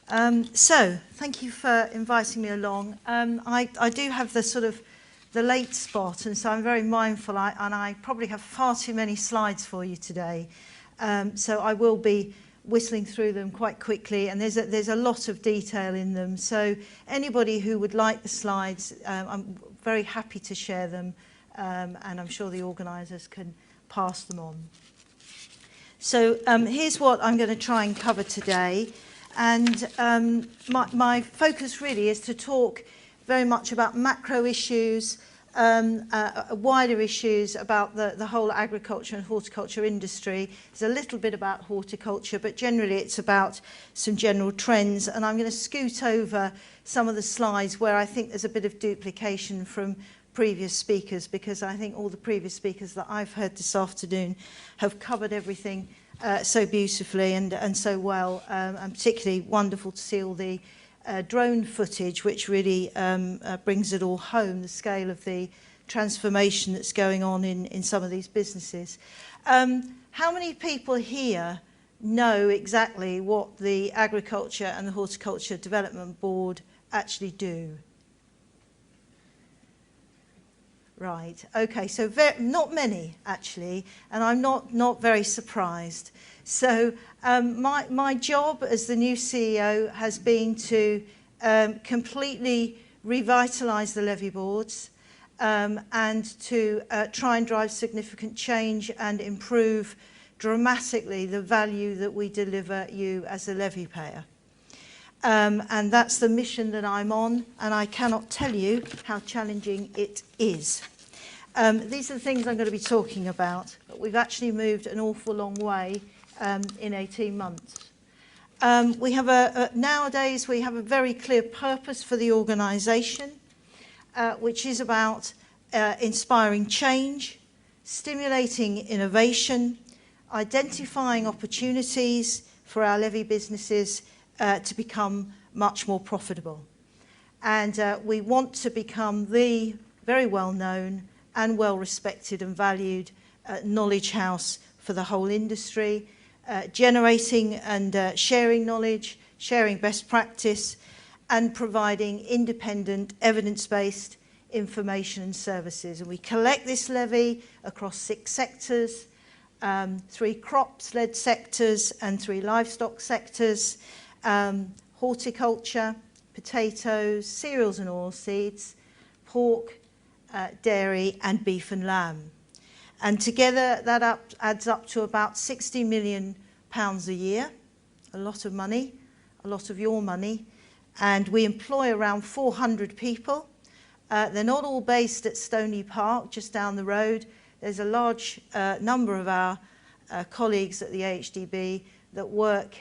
So, thank you for inviting me along. I do have the late spot, and so I'm very mindful, and I probably have far too many slides for you today. So I will be whistling through them quite quickly, and there's a lot of detail in them. So anybody who would like the slides, I'm very happy to share them, and I'm sure the organisers can pass them on. So here's what I'm going to try and cover today. And my focus really is to talk very much about macro issues, wider issues about the whole agriculture and horticulture industry. There's a little bit about horticulture, but generally it's about some general trends. And I'm going to scoot over some of the slides where I think there's a bit of duplication from previous speakers, because I think all the previous speakers that I've heard this afternoon have covered everything so beautifully and so well, and particularly wonderful to see all the drone footage, which really brings it all home, the scale of the transformation that's going on in some of these businesses. How many people here know exactly what the Agriculture and the Horticulture Development Board actually do? Right, okay, so not many actually, and I'm not very surprised. So my job as the new CEO has been to completely revitalise the levy boards and to try and drive significant change and improve dramatically the value that we deliver you as a levy payer. And that's the mission that I'm on, and I cannot tell you how challenging it is. These are the things I'm going to be talking about, but we've actually moved an awful long way in 18 months. Nowadays we have a very clear purpose for the organisation, which is about inspiring change, stimulating innovation, identifying opportunities for our levy businesses to become much more profitable. And we want to become the very well-known and well-respected and valued knowledge house for the whole industry, generating and sharing knowledge, sharing best practice, and providing independent, evidence-based information and services. And we collect this levy across 6 sectors, 3 crops-led sectors and 3 livestock sectors, horticulture, potatoes, cereals and oilseeds, pork, dairy and beef and lamb. And together that adds up to about £60 million a year, a lot of money, a lot of your money. And we employ around 400 people. They're not all based at Stoney Park, just down the road. There's a large number of our colleagues at the AHDB that work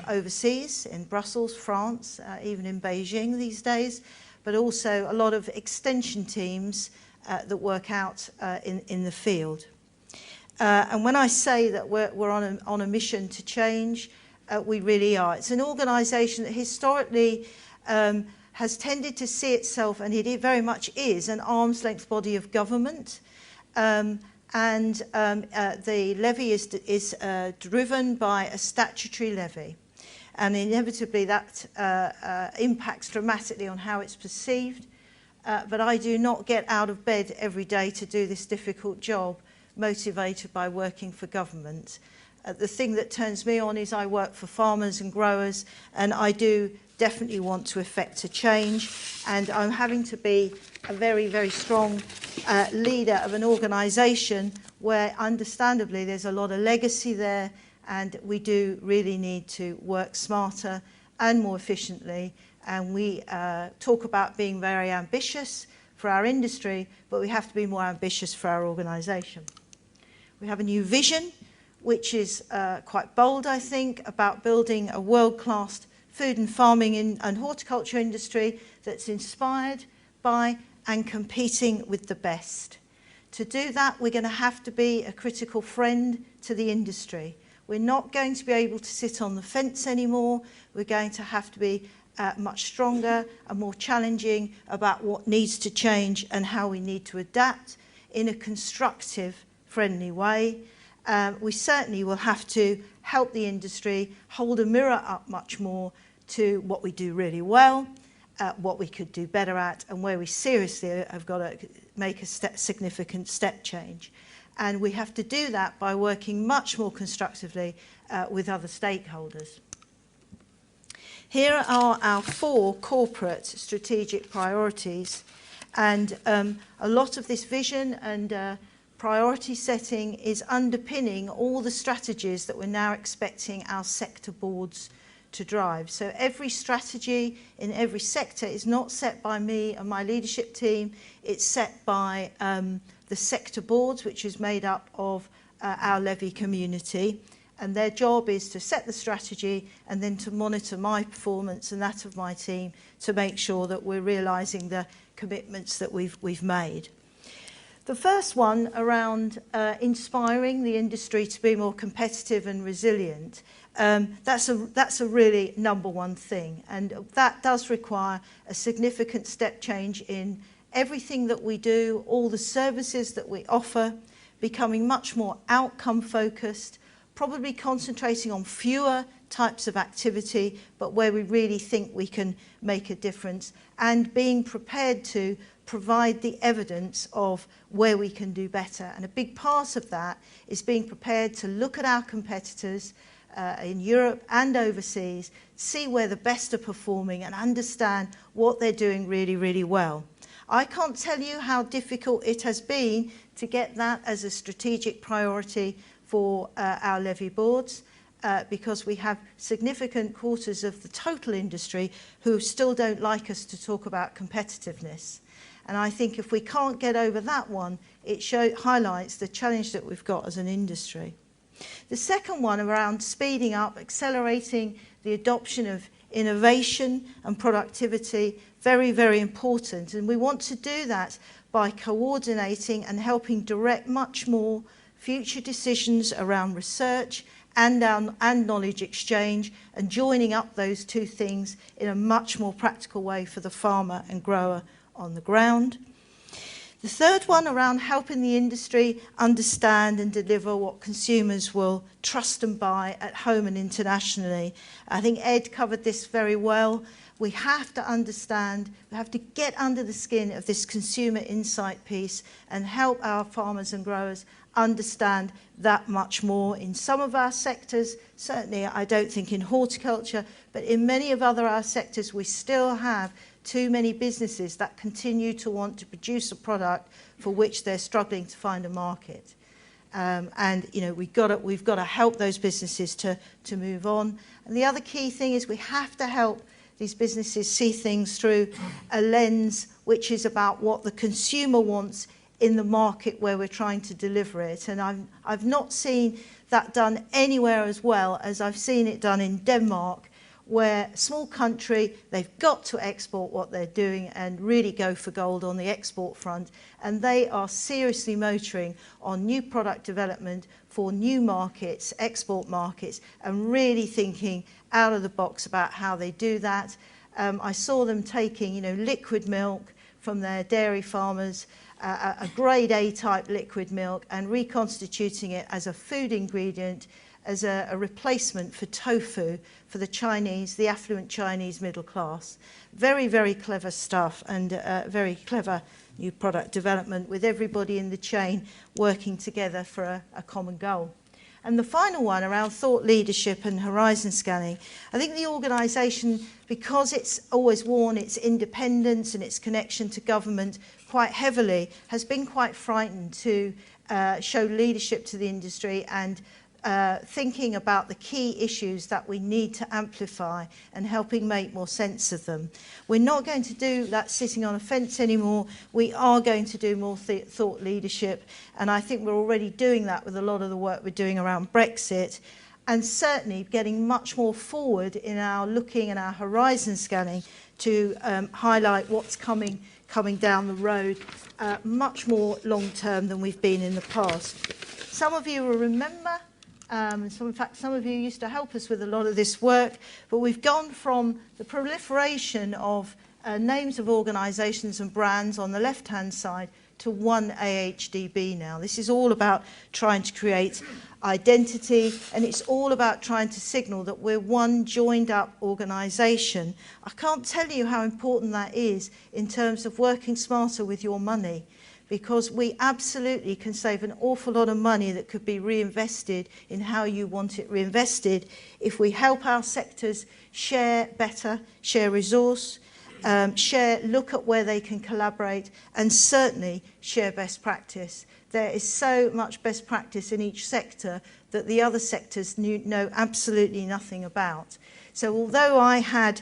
overseas, in Brussels, France, even in Beijing these days, but also a lot of extension teams that work out in the field. And when I say that we're on a mission to change, we really are. It's an organisation that historically has tended to see itself, and it very much is, an arm's length body of government. The levy is driven by a statutory levy. And inevitably that impacts dramatically on how it's perceived. But I do not get out of bed every day to do this difficult job motivated by working for government. The thing that turns me on is I work for farmers and growers, and I do definitely want to effect a change. And I'm having to be a very, very strong leader of an organisation where understandably there's a lot of legacy there, and we do really need to work smarter and more efficiently. And we talk about being very ambitious for our industry, but we have to be more ambitious for our organisation. We have a new vision, which is quite bold, I think, about building a world-class food and farming and horticulture industry that's inspired by and competing with the best. To do that, we're going to have to be a critical friend to the industry. We're not going to be able to sit on the fence anymore. We're going to have to be much stronger and more challenging about what needs to change and how we need to adapt in a constructive, friendly way. We certainly will have to help the industry hold a mirror up much more to what we do really well, what we could do better at, and where we seriously have got to make a significant step change. And we have to do that by working much more constructively with other stakeholders. Here are our 4 corporate strategic priorities, and a lot of this vision and priority setting is underpinning all the strategies that we're now expecting our sector boards to drive. So every strategy in every sector is not set by me and my leadership team, it's set by the sector boards, which is made up of our levy community, and their job is to set the strategy and then to monitor my performance and that of my team to make sure that we're realising the commitments that we've made. The first one around inspiring the industry to be more competitive and resilient, that's a really number one thing, and that does require a significant step change in everything that we do, all the services that we offer, becoming much more outcome focused, probably concentrating on fewer types of activity, but where we really think we can make a difference, and being prepared to provide the evidence of where we can do better. And a big part of that is being prepared to look at our competitors in Europe and overseas, see where the best are performing and understand what they're doing really, really well. I can't tell you how difficult it has been to get that as a strategic priority for our levy boards, because we have significant quarters of the total industry who still don't like us to talk about competitiveness. And I think if we can't get over that one, it highlights the challenge that we've got as an industry. The second one around speeding up, accelerating the adoption of innovation and productivity, very, very important. And we want to do that by coordinating and helping direct much more future decisions around research and knowledge exchange, and joining up those two things in a much more practical way for the farmer and grower on the ground. The third one around helping the industry understand and deliver what consumers will trust and buy at home and internationally. I think Ed covered this very well. We have to understand, we have to get under the skin of this consumer insight piece and help our farmers and growers understand that much more. In some of our sectors, certainly I don't think in horticulture, but in many of our sectors we still have too many businesses that continue to want to produce a product for which they're struggling to find a market. And you know, we've got to help those businesses to move on. And the other key thing is we have to help these businesses see things through a lens which is about what the consumer wants in the market where we're trying to deliver it. And I've not seen that done anywhere as well as I've seen it done in Denmark, where a small country, they've got to export what they're doing and really go for gold on the export front. And they are seriously motoring on new product development for new markets, export markets, and really thinking out of the box about how they do that. I saw them taking, liquid milk from their dairy farmers, a grade A type liquid milk, and reconstituting it as a food ingredient, as a replacement for tofu for the Chinese, the affluent Chinese middle class. Very, very clever stuff, and very clever new product development with everybody in the chain working together for a common goal. And the final one around thought leadership and horizon scanning. I think the organisation, because it's always worn its independence and its connection to government quite heavily, has been quite frightened to show leadership to the industry and thinking about the key issues that we need to amplify and helping make more sense of them. We're not going to do that sitting on a fence anymore. We are going to do more thought leadership, and I think we're already doing that with a lot of the work we're doing around Brexit, and certainly getting much more forward in our looking and our horizon scanning to highlight what's coming down the road, much more long term than we've been in the past. Some of you will remember, in fact, some of you used to help us with a lot of this work, but we've gone from the proliferation of names of organisations and brands on the left-hand side to one AHDB now. This is all about trying to create identity, and it's all about trying to signal that we're one joined up organisation. I can't tell you how important that is in terms of working smarter with your money, because we absolutely can save an awful lot of money that could be reinvested in how you want it reinvested if we help our sectors share better, share resource, look at where they can collaborate, and certainly share best practice. There is so much best practice in each sector that the other sectors know absolutely nothing about. So although I had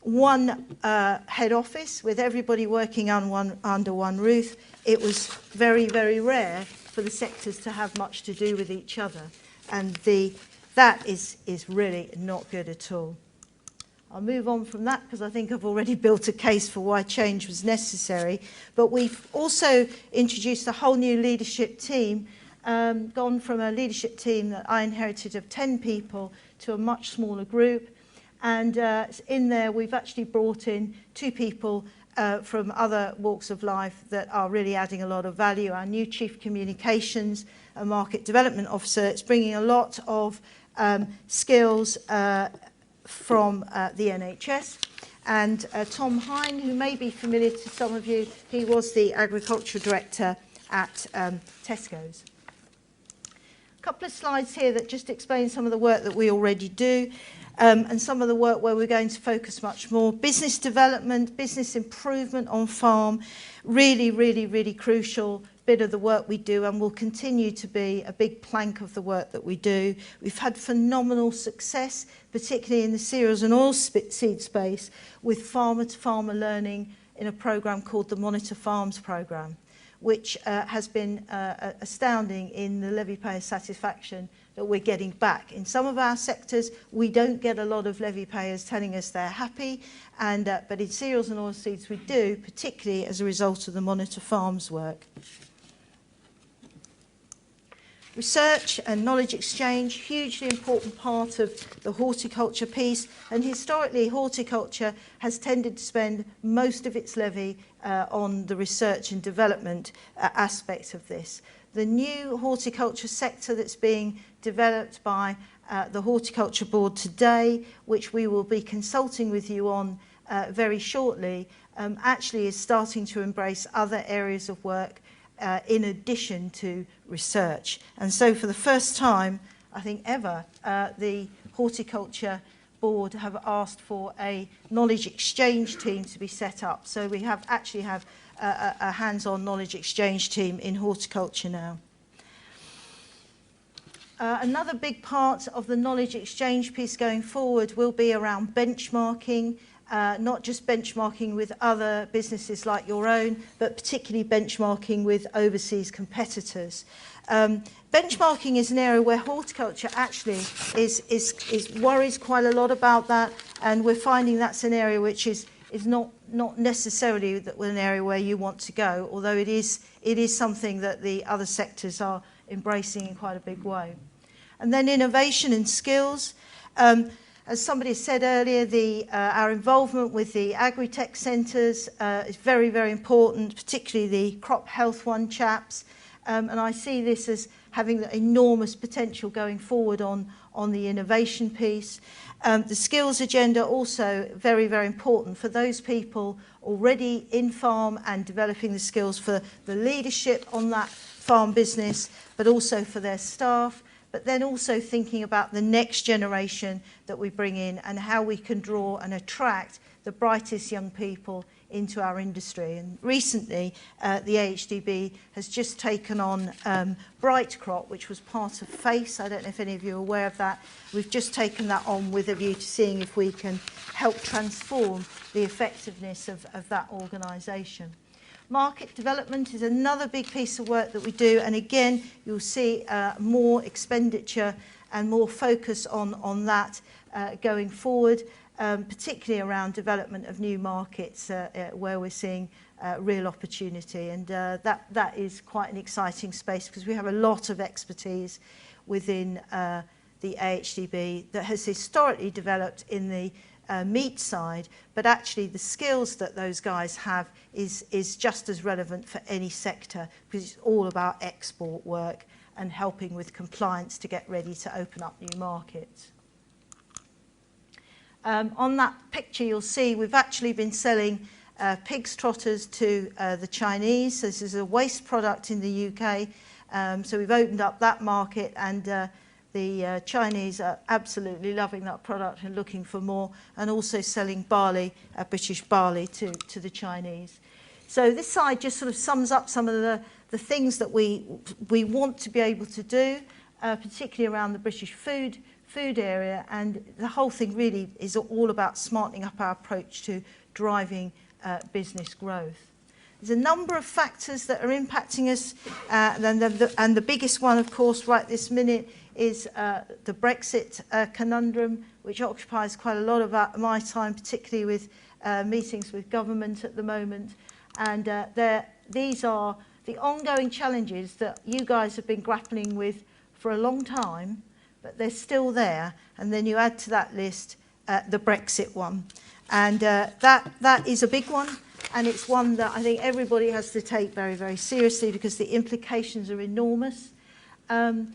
one head office with everybody working on under one roof, it was very, very rare for the sectors to have much to do with each other. And that is really not good at all. I'll move on from that because I think I've already built a case for why change was necessary. But we've also introduced a whole new leadership team, gone from a leadership team that I inherited of 10 people to a much smaller group. And in there, we've actually brought in 2 people from other walks of life that are really adding a lot of value. Our new Chief Communications and Market Development Officer. It's bringing a lot of skills from the NHS. And Tom Hine, who may be familiar to some of you, he was the Agriculture Director at Tesco's. A couple of slides here that just explain some of the work that we already do. And some of the work where we're going to focus much more. Business development, business improvement on farm, really, really, really crucial bit of the work we do, and will continue to be a big plank of the work that we do. We've had phenomenal success, particularly in the cereals and oilseed space, with farmer-to-farmer learning in a programme called the Monitor Farms programme, which has been astounding in the levy payer satisfaction that we're getting back. In some of our sectors, we don't get a lot of levy payers telling us they're happy, but in cereals and oilseeds we do, particularly as a result of the Monitor Farms work. Research and knowledge exchange, hugely important part of the horticulture piece, and historically horticulture has tended to spend most of its levy on the research and development aspect of this. The new horticulture sector that's being developed by the Horticulture Board today, which we will be consulting with you on very shortly, actually is starting to embrace other areas of work in addition to research. And so for the first time, I think ever, the Horticulture Board have asked for a knowledge exchange team to be set up. So we actually have a hands-on knowledge exchange team in horticulture now. Another big part of the knowledge exchange piece going forward will be around benchmarking, not just benchmarking with other businesses like your own, but particularly benchmarking with overseas competitors. Benchmarking is an area where horticulture actually worries quite a lot about that, and we're finding that's an area which is not necessarily an area where you want to go, although it is something that the other sectors are embracing in quite a big way. And then innovation and skills. As somebody said earlier, our involvement with the agri-tech centres is very, very important, particularly the crop health one, chaps. And I see this as having enormous potential going forward on the innovation piece. The skills agenda also very, very important for those people already in farm and developing the skills for the leadership on that farm business, but also for their staff, but then also thinking about the next generation that we bring in and how we can draw and attract the brightest young people into our industry. And recently, the AHDB has just taken on Bright Crop, which was part of FACE. I don't know if any of you are aware of that. We've just taken that on with a view to seeing if we can help transform the effectiveness of that organisation. Market development is another big piece of work that we do, and again, you'll see more expenditure and more focus on that going forward. Particularly around development of new markets where we're seeing real opportunity, and that is quite an exciting space because we have a lot of expertise within the AHDB that has historically developed in the meat side, but actually the skills that those guys have is just as relevant for any sector, because it's all about export work and helping with compliance to get ready to open up new markets. On that picture you'll see we've actually been selling pig's trotters to the Chinese. So this is a waste product in the UK. So we've opened up that market, and the Chinese are absolutely loving that product and looking for more, and also selling barley, British barley, to the Chinese. So this side just sort of sums up some of the things that we want to be able to do, particularly around the British food area, and the whole thing really is all about smartening up our approach to driving business growth. There's a number of factors that are impacting us, and the biggest one, of course, right this minute is the Brexit conundrum, which occupies quite a lot of my time, particularly with meetings with government at the moment. And these are the ongoing challenges that you guys have been grappling with for a long time, but they're still there. And then you add to that list the Brexit one. And that is a big one. And it's one that I think everybody has to take very, very seriously, because the implications are enormous. I'm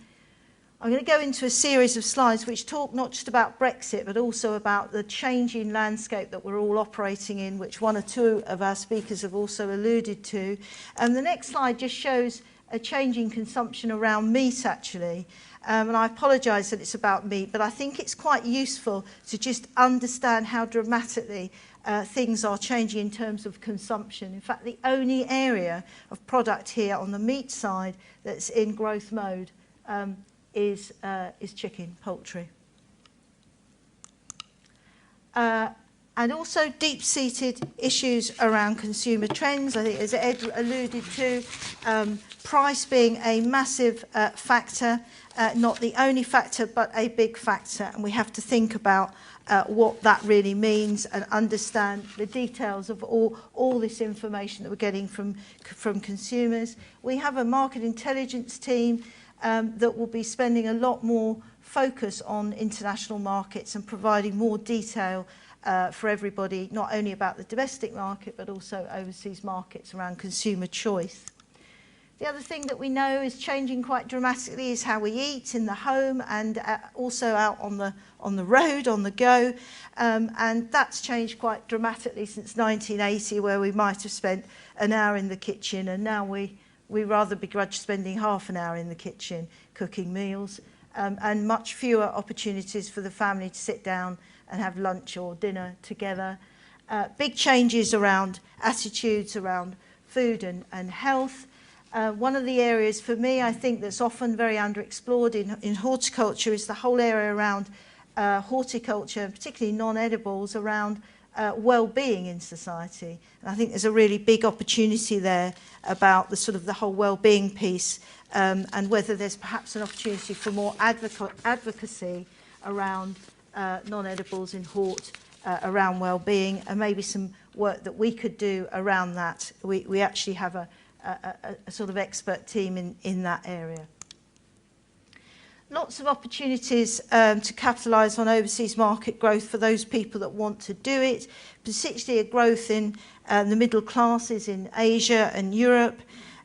going to go into a series of slides which talk not just about Brexit, but also about the changing landscape that we're all operating in, which one or two of our speakers have also alluded to. And the next slide just shows a changing consumption around meat, actually. And I apologise that it's about meat, but I think it's quite useful to just understand how dramatically things are changing in terms of consumption. In fact, the only area of product here on the meat side that's in growth mode is chicken, poultry. And also deep-seated issues around consumer trends. I think, as Ed alluded to, price being a massive factor, not the only factor, but a big factor. And we have to think about what that really means and understand the details of all this information that we're getting from consumers. We have a market intelligence team that will be spending a lot more focus on international markets and providing more detail for everybody, not only about the domestic market, but also overseas markets around consumer choice. The other thing that we know is changing quite dramatically is how we eat in the home and also out on the road, on the go. And that's changed quite dramatically since 1980, where we might have spent an hour in the kitchen, and now we rather begrudge spending half an hour in the kitchen cooking meals, and much fewer opportunities for the family to sit down and have lunch or dinner together. Big changes around attitudes around food and health. One of the areas for me, I think, that's often very underexplored in horticulture is the whole area around horticulture, particularly non-edibles, around well-being in society. And I think there's a really big opportunity there about the whole well-being piece, and whether there's perhaps an opportunity for more advocacy around non-edibles in hort, around well-being, and maybe some work that we could do around that. We actually have a sort of expert team in that area. Lots of opportunities to capitalise on overseas market growth for those people that want to do it, particularly a growth in the middle classes in Asia and Europe.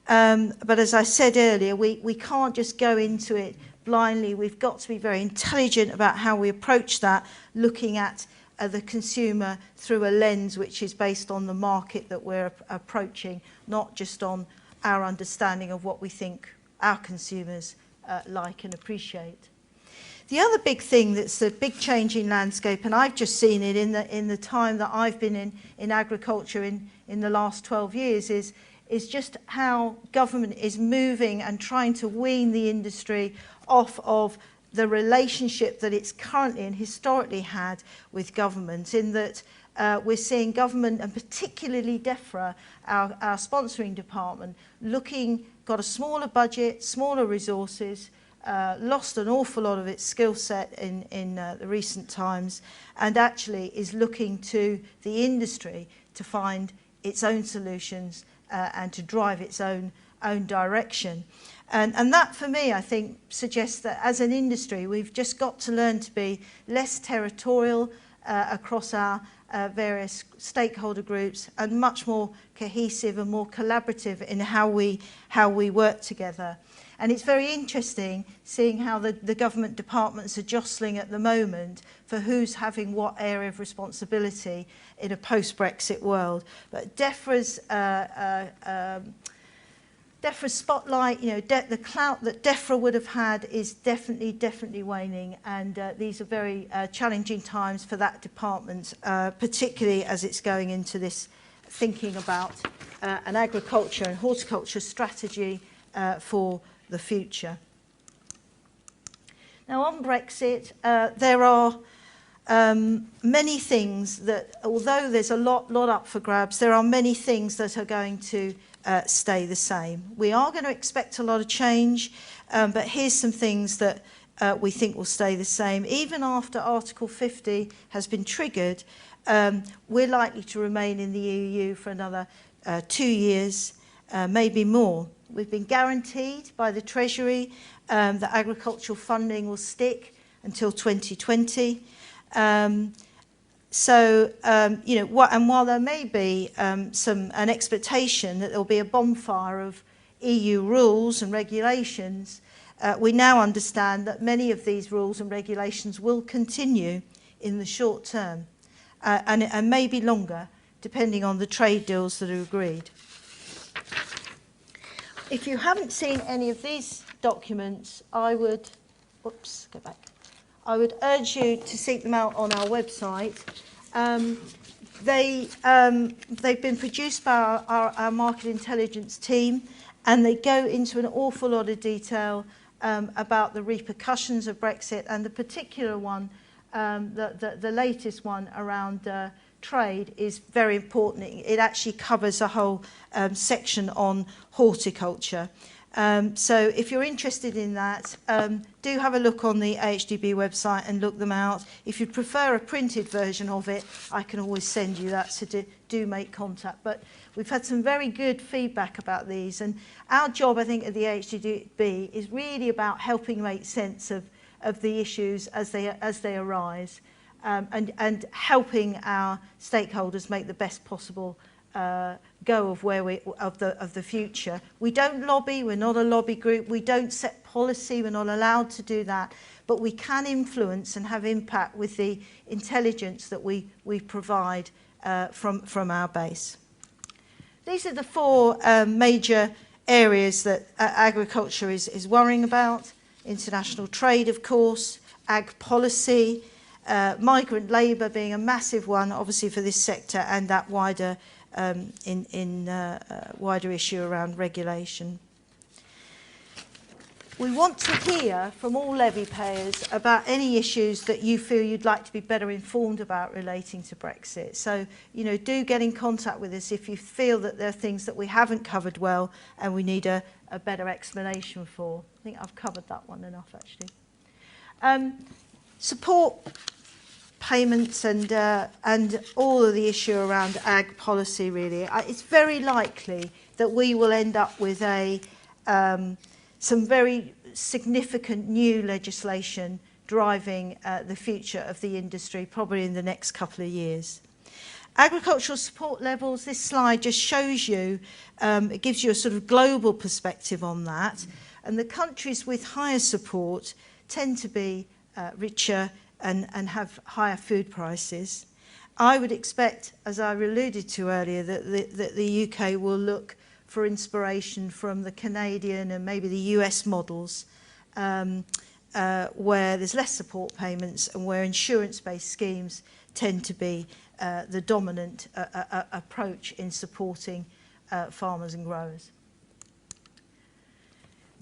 But as I said earlier, we can't just go into it blindly. We've got to be very intelligent about how we approach that, looking at the consumer through a lens which is based on the market that we're approaching, not just on our understanding of what we think our consumers like and appreciate. The other big thing that's a big change in landscape, and I've just seen it in the time that I've been in agriculture in the last 12 years, is just how government is moving and trying to wean the industry off of the relationship that it's currently and historically had with government, in that we're seeing government, and particularly DEFRA, our sponsoring department, got a smaller budget, smaller resources, lost an awful lot of its skill set in the recent times, and actually is looking to the industry to find its own solutions and to drive its own direction. And that, for me, I think, suggests that as an industry, we've just got to learn to be less territorial, across our various stakeholder groups, and much more cohesive and more collaborative in how we work together. And it's very interesting seeing how the government departments are jostling at the moment for who's having what area of responsibility in a post-Brexit world. But DEFRA's spotlight, the clout that DEFRA would have had is definitely waning, and these are very challenging times for that department, particularly as it's going into this thinking about an agriculture and horticulture strategy for the future. Now on Brexit, there are many things that, although there's a lot up for grabs, there are many things that are going to stay the same. We are going to expect a lot of change, but here's some things that we think will stay the same. Even after Article 50 has been triggered, we're likely to remain in the EU for another 2 years, maybe more. We've been guaranteed by the Treasury that agricultural funding will stick until 2020. And while there may be an expectation that there'll be a bonfire of EU rules and regulations, we now understand that many of these rules and regulations will continue in the short term, and maybe longer, depending on the trade deals that are agreed. If you haven't seen any of these documents, I would urge you to seek them out on our website. They've been produced by our market intelligence team, and they go into an awful lot of detail about the repercussions of Brexit, and the particular one, the latest one around trade, is very important. It actually covers a whole section on horticulture. So if you're interested in that, do have a look on the AHDB website and look them out. If you'd prefer a printed version of it, I can always send you that, so do make contact. But we've had some very good feedback about these, and our job, I think, at the AHDB is really about helping make sense of the issues as they arise, and helping our stakeholders make the best possible go of the future. We don't lobby, we're not a lobby group, we don't set policy, we're not allowed to do that, but we can influence and have impact with the intelligence that we provide from our base. These are the four major areas that agriculture is worrying about: international trade, of course, ag policy, migrant labour being a massive one, obviously, for this sector, and that wider wider issue around regulation. We want to hear from all levy payers about any issues that you feel you'd like to be better informed about relating to Brexit. So, do get in contact with us if you feel that there are things that we haven't covered well and we need a better explanation for. I think I've covered that one enough, actually. Support payments and all of the issue around ag policy, really. It's very likely that we will end up with some very significant new legislation driving the future of the industry, probably in the next couple of years. Agricultural support levels, this slide just shows you, it gives you a sort of global perspective on that, and the countries with higher support tend to be richer and have higher food prices. I would expect, as I alluded to earlier, that the UK will look for inspiration from the Canadian and maybe the US models, where there's less support payments and where insurance-based schemes tend to be the dominant approach in supporting farmers and growers.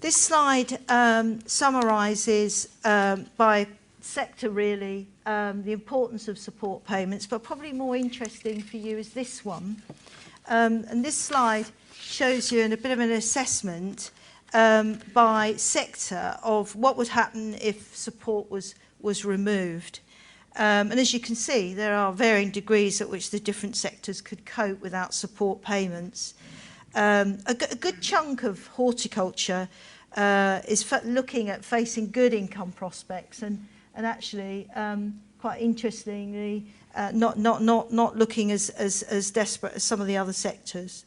This slide summarises by sector, really, the importance of support payments, but probably more interesting for you is this one. And this slide shows you a bit of an assessment by sector of what would happen if support was removed. And as you can see, there are varying degrees at which the different sectors could cope without support payments. A good chunk of horticulture is looking at facing good income prospects, and actually quite interestingly, not looking as desperate as some of the other sectors.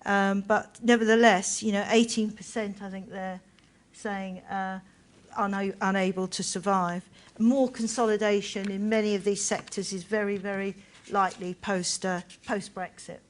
But nevertheless, 18%, I think they're saying, unable to survive. More consolidation in many of these sectors is very, very likely post-Brexit.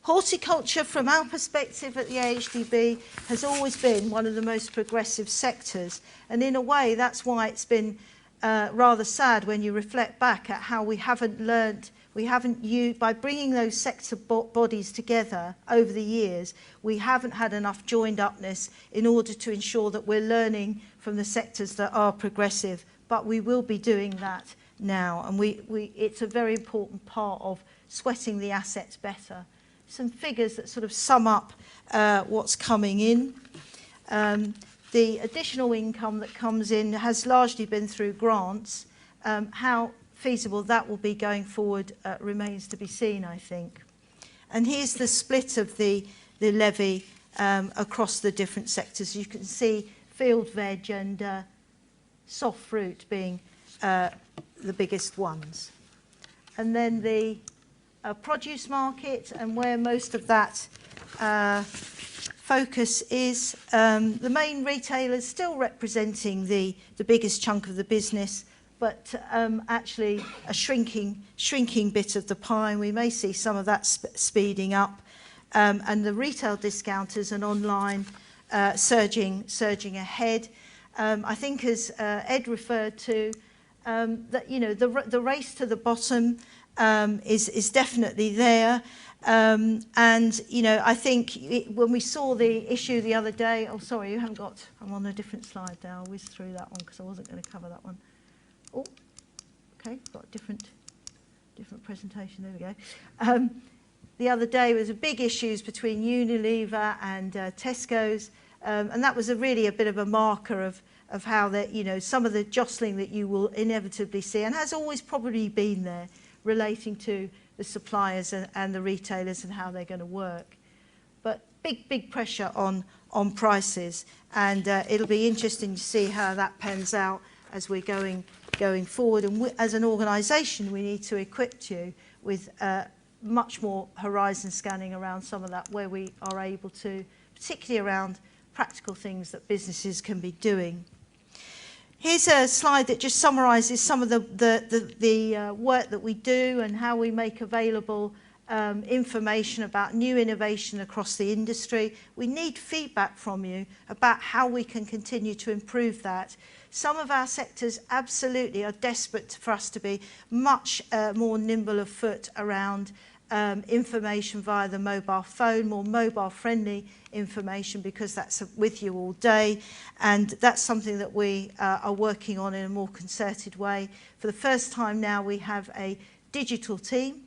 Horticulture, from our perspective at the AHDB, has always been one of the most progressive sectors. And in a way, that's why it's been rather sad when you reflect back at how we haven't learnt, by bringing those sector bodies together over the years, we haven't had enough joined upness in order to ensure that we're learning from the sectors that are progressive. But we will be doing that now. And it's a very important part of sweating the assets better. Some figures that sort of sum up what's coming in. The additional income that comes in has largely been through grants. How feasible that will be going forward remains to be seen, I think. And here's the split of the levy across the different sectors. You can see field veg and soft fruit being the biggest ones. And then the produce market, and where most of that focus is, the main retailers still representing the biggest chunk of the business, but actually a shrinking bit of the pie. We may see some of that speeding up, and the retail discounters and online surging ahead. I think, as Ed referred to, that the race to the bottom is definitely there. And I think when we saw the issue the other day, oh sorry, you haven't got, I'm on a different slide now, I'll whiz through that one because I wasn't going to cover that one. Oh, okay, got a different presentation, there we go. The other day was a big issues between Unilever and Tesco's, and that was really a bit of a marker of how that, some of the jostling that you will inevitably see, and has always probably been there, relating to the suppliers and the retailers and how they're going to work. But big pressure on prices, and it'll be interesting to see how that pans out as we're going forward. And as an organisation, we need to equip you with much more horizon scanning around some of that, where we are able to, particularly around practical things that businesses can be doing. Here's a slide that just summarises some of the work that we do and how we make available information about new innovation across the industry. We need feedback from you about how we can continue to improve that. Some of our sectors absolutely are desperate for us to be much more nimble of foot around information via the mobile phone, more mobile-friendly information, because that's with you all day, and that's something that we are working on in a more concerted way. For the first time now, we have a digital team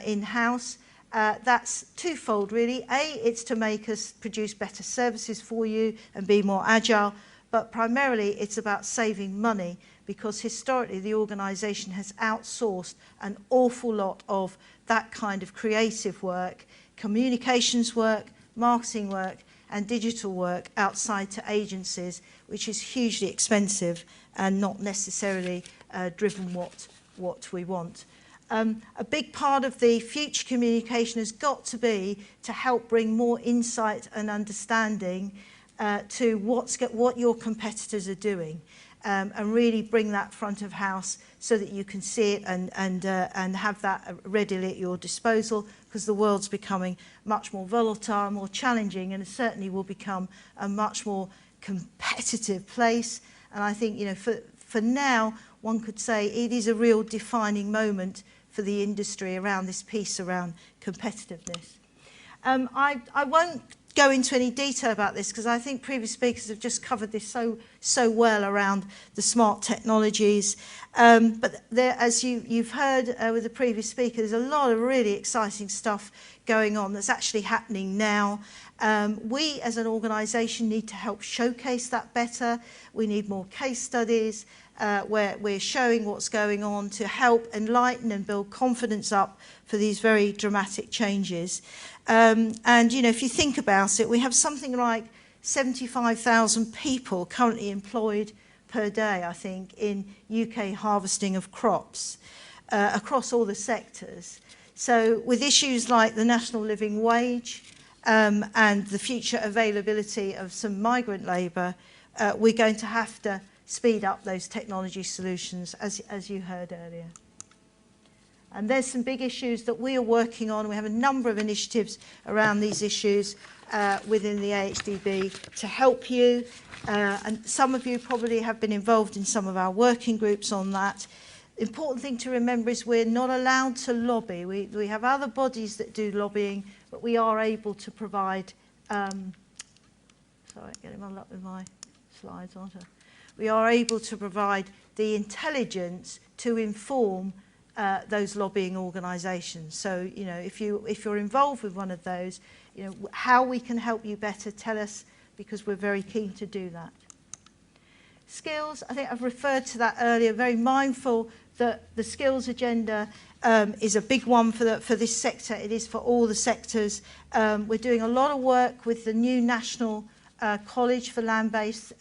in-house. That's twofold, really. A, it's to make us produce better services for you and be more agile, but primarily it's about saving money, because historically the organisation has outsourced an awful lot of that kind of creative work, communications work, marketing work and digital work outside to agencies, which is hugely expensive and not necessarily driven what we want. A big part of the future communication has got to be to help bring more insight and understanding to what your competitors are doing, and really bring that front of house so that you can see it and have that readily at your disposal, because the world's becoming much more volatile, more challenging, and it certainly will become a much more competitive place. And I think, for now, one could say it is a real defining moment for the industry around this piece around competitiveness. I won't go into any detail about this, because I think previous speakers have just covered this so well around the smart technologies. But there, as you've heard with the previous speaker, there's a lot of really exciting stuff going on that's actually happening now. We as an organisation need to help showcase that better. We need more case studies where we're showing what's going on to help enlighten and build confidence up for these very dramatic changes. And if you think about it, we have something like 75,000 people currently employed per day, I think, in UK harvesting of crops across all the sectors. So with issues like the national living wage and the future availability of some migrant labour, we're going to have to speed up those technology solutions, as you heard earlier. And there's some big issues that we are working on. We have a number of initiatives around these issues within the AHDB to help you. And some of you probably have been involved in some of our working groups on that. The important thing to remember is we're not allowed to lobby. We have other bodies that do lobbying, but we are able to provide... sorry, getting muddled up with my slides, aren't I? We are able to provide the intelligence to inform those lobbying organisations. So, you know, if you're involved with one of those, you know, how we can help you better, tell us, because we're very keen to do that. Skills, I think I've referred to that earlier, very mindful that the skills agenda is a big one for this sector. It is for all the sectors. We're doing a lot of work with the new National College for Land-Based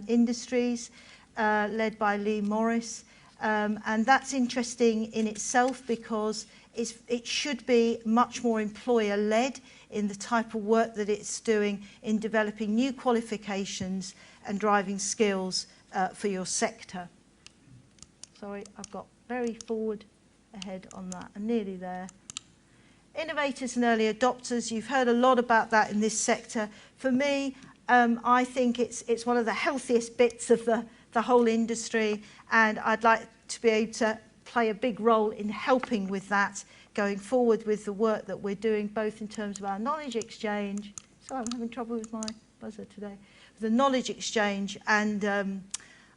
Industries, led by Lee Morris. And that's interesting in itself because it should be much more employer-led in the type of work that it's doing in developing new qualifications and driving skills for your sector. Sorry, I've got very forward ahead on that. I'm nearly there. Innovators and early adopters, you've heard a lot about that in this sector. For me, I think it's one of the healthiest bits of the whole industry, and I'd like to be able to play a big role in helping with that going forward with the work that we're doing, both in terms of our knowledge exchange. Sorry, I'm having trouble with my buzzer today. The knowledge exchange and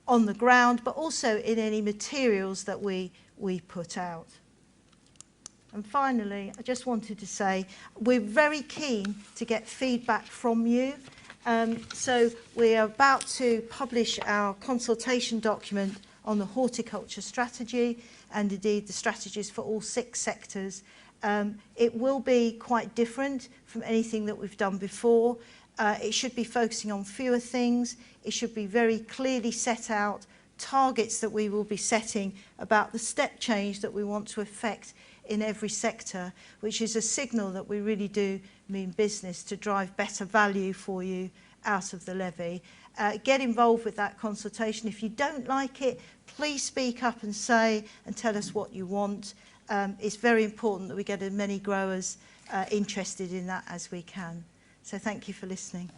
on the ground, but also in any materials that we put out. And finally, I just wanted to say we're very keen to get feedback from you. So we are about to publish our consultation document on the horticulture strategy and indeed the strategies for all 6 sectors. It will be quite different from anything that we've done before. It should be focusing on fewer things. It should be very clearly set out targets that we will be setting about the step change that we want to effect in every sector, which is a signal that we really do mean business to drive better value for you out of the levy. Get involved with that consultation. If you don't like it, please speak up and say and tell us what you want. It's very important that we get as many growers interested in that as we can. So thank you for listening.